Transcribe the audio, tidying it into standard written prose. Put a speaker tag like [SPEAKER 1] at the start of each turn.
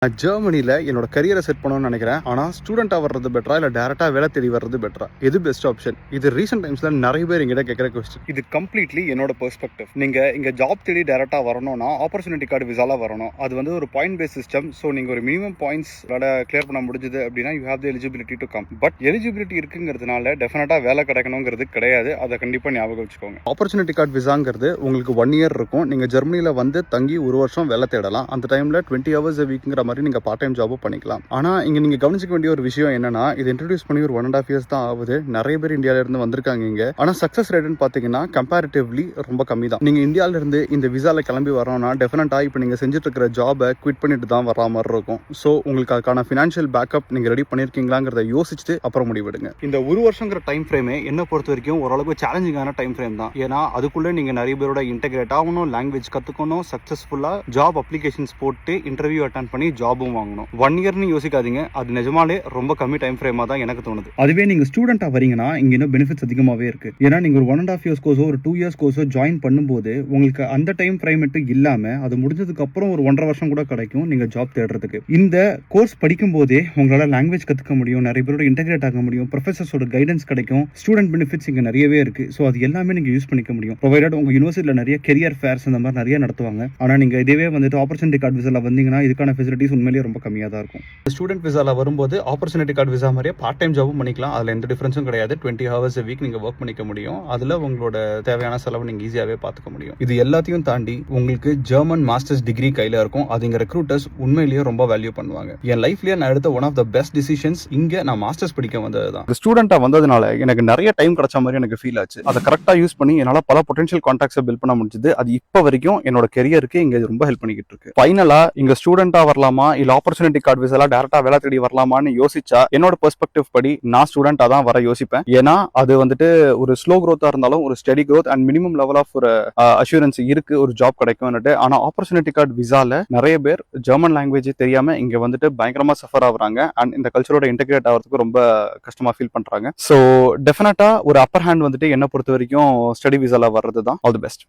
[SPEAKER 1] நான் ஜெர்மனியில் என்னோட கரியரை செட் பண்ணணும்னு நினைக்கிறேன். ஆனால் ஸ்டூடெண்ட்டாக வர்றது பெட்டரா இல்லை டேரெக்டாக வேலை தேடி வர்றது பெட்டரா, எது பெஸ்ட் ஆப்ஷன்? இது ரீசெண்ட் டைம்ஸில் நிறைய பேர் எங்கிட்ட கேட்குற கொஸ்டின். இது கம்ப்ளீட்லி என்னோட பெர்ஸ்பெக்டிவ். நீங்கள் இங்கே ஜாப் தேடி டேரெக்டாக வரணும்னா ஆப்பர்ச்சுனிட்டி கார்டு விசாலாக வரணும். அது வந்து ஒரு பாயிண்ட் பேஸ் சிஸ்டம். ஸோ நீங்கள் ஒரு மினிமம் பாயிண்ட்ஸ் கிளியர் பண்ண முடிஞ்சது அப்படின்னா you have the eligibility to come. But eligibility இருக்குங்கிறதுனால டெஃபினட்டாக வேலை கிடைக்கணுங்கிறது கிடையாது. அதை கண்டிப்பாக ஞாபகம் வச்சுக்கோங்க. ஆப்பர்ச்சுனிட்டி கார்டு விசாங்கிறது உங்களுக்கு 1 இயர் இருக்கும். நீங்கள் ஜெர்மனியில் வந்து தங்கி 1 வருஷம் வேலை தேடலாம். அந்த டைமில் 20 hours a weekங்கிற மாதிரி நீங்கள் பார்ட் டைம் ஜாப் பண்ணிக்கலாம். ஆனா இங்க நீங்க கவனிச்சுக்க வேண்டிய ஒரு விஷயம் என்னன்னா, இது இன்ட்ரோடியூஸ் பண்ணி ஒரு 1.5 years தான் ஆகுது. நிறைய பேர் இந்தியால இருந்து வந்திருக்காங்க இங்க. ஆனா சக்சஸ் ரேட்னு பாத்தீங்கன்னா கம்பேரிட்டிவ்லி ரொம்ப கம்மி தான். நீங்க இந்தியால இருந்து இந்த விசால கிளம்பி வரணும்னா டெஃபினட்டா இப்ப நீங்க செஞ்சுட்டு இருக்கிற ஜாபை குவிட் பண்ணிட்டு தான் வர மாதிரி இருக்கும். சோ உங்களுக்கு அதுக்கான ஃபினான்ஷியல் பேக்கப் நீங்க ரெடி பண்ணிருக்கீங்களாங்கிறத யோசிச்சுட்டு அப்புறம் முடிவெடுங்க. இந்த 1 வருஷங்கிற டைம் ஃப்ரேமே என்ன பொறுத்த வரைக்கும் ஓரளவுக்கு சேலஞ்சிங்கான டைம் ஃப்ரேம் தான். ஏன்னா அதுக்குள்ள நீங்க நிறைய பேரோட இன்டெகிரேட் ஆகணும், லாங்குவேஜ் கத்துக்கணும், சக்சஸ்ஃபுல்லா ஜாப் அப்ளிகேஷன்ஸ் போட்டு இன்டர்வியூ அட்டெண்ட் பண்ணி ஜாபும் வாங்கணும். 1 இயர்னு யோசிக்காதீங்க. அது நிஜமாலே ரொம்ப கம்மி டைம் ஃப்ரேமா தான் எனக்கு தோணுது. அதுவே நீங்க ஸ்டூடெண்டா வரீங்கன்னா இங்க இன்னும் பெனிஃபிட்ஸ் அதிகமாவே இருக்கு. ஏன்னா நீங்க ஒரு 1.5 years கோர்ஸோ ஒரு 2 years கோர்ஸோ ஜாயின் பண்ணும்போது உங்களுக்கு அந்த டைம் ஃப்ரேம் மட்டும் இல்லாம அது முடிஞ்சதுக்கு அப்புறம் ஒரு 1.5 வருஷம் கூட கிடைக்கும் நீங்க ஜாப் தேடுறதுக்கு. இந்த கோர்ஸ் படிக்கும் போதே உங்களால லாங்குவேஜ் கத்துக்க முடியும், நிறைய பேரோட இன்டெகிரேட் ஆக முடியும், ப்ரொஃபசர்ஸோட கைடன்ஸ் கிடைக்கும், ஸ்டூடெண்ட் பெனிஃபிட்ஸ் இங்க நிறையவே இருக்கு. ஸோ அது எல்லாமே நீங்க யூஸ் பண்ணிக்க முடியும். ப்ரொவைடட் உங்க யூனிவர்சிட்டியில நிறைய கெரியர் ஃபேர்ஸ் அந்த மாதிரி நிறைய நடத்துவாங்க. ஆனா நீங்க இதுவே வந்துட்டு ஆப்பர்ச்சுனிட்டி கார்டு விசால வந்தீங்கன்னா இதுக்கான ஃபெசிலிட்டிஸ் உண்மையிலேயே ரொம்ப கம்மியா தான் இருக்கும். ஸ்டூடெண்ட் விசால வரும்போது ஆப்பர்ச்சுனிட்டி கார்டு விசா மாதிரியே பார்ட் டைம் ஜாபும் பண்ணிக்கலாம். அதில் எந்த டிஃபரன்ஸும் கிடையாது. 20 hours a week நீங்கள் ஒர்க் பண்ணிக்க முடியும். அதில் உங்களோட தேவையான செலவு நீங்கள் ஈஸியாகவே பார்த்துக்க முடியும். இது எல்லாத்தையும் தாண்டி உங்களுக்கு ஜெர்மன் மாஸ்டர்ஸ் டிகிரி கையில் இருக்கும். அது இங்கே ரெக்ரூட்டர்ஸ் உண்மையிலேயே ரொம்ப வேல்யூ பண்ணுவாங்க. என் லைஃப்லேயே நான் எடுத்த one of the best decisions இங்கே நான் மாஸ்டர்ஸ் படிக்க வந்தது தான். ஸ்டூடெண்ட்டாக வந்ததுனால எனக்கு நிறைய டைம் கிடைச்ச மாதிரி எனக்கு ஃபீல் ஆச்சு. அதை கரெக்டாக யூஸ் பண்ணி என்னால் பல பொட்டன்ஷியல் கான்டாக்ட்ஸை பில்ட் பண்ண முடிஞ்சது. அது இப்போ வரைக்கும் என்னோட கெரியருக்கு இங்கே ரொம்ப ஹெல்ப் பண்ணிக்கிட்டு இருக்கு. ஃபைனலாக இங்கே ஸ்டூடெண்ட்டாக வரலாமா இல்லை ஆப்பர்ச்சுனிட்டி கார்டு விசால டேரக்டா வேலை தேடி வரலாமான்னு யோசிச்சா என்னோட பெர்ஸ்பெக்டிவ் படி நான் ஸ்டூடெண்டா தான் வர யோசிப்பேன். ஏன்னா அது வந்துட்டு ஒரு ஸ்லோ க்ரோத்தா இருந்தாலும் ஒரு steady growth and minimum level of ஒரு அஷூரன்ஸ் இருக்கு, ஒரு ஜாப் கிடைக்கும்னுட்டு. ஆனா ஆப்பர்ச்சுனிட்டி கார்டு விசால நிறைய பேர் ஜெர்மன் லாங்குவேஜ் தெரியாம இங்க வந்துட்டு பயங்கரமா சஃபர் ஆகுறாங்க அண்ட் இந்த கல்ச்சரோட இன்டெகிரேட் ஆகிறதுக்கு ரொம்ப கஷ்டமா ஃபீல் பண்றாங்க. ஸோ டெஃபினட்டா ஒரு அப்பர் ஹேண்ட் வந்துட்டு என்ன பொறுத்த வரைக்கும் ஸ்டடி விசால வர்றது தான் ஆல் தி பெஸ்ட்.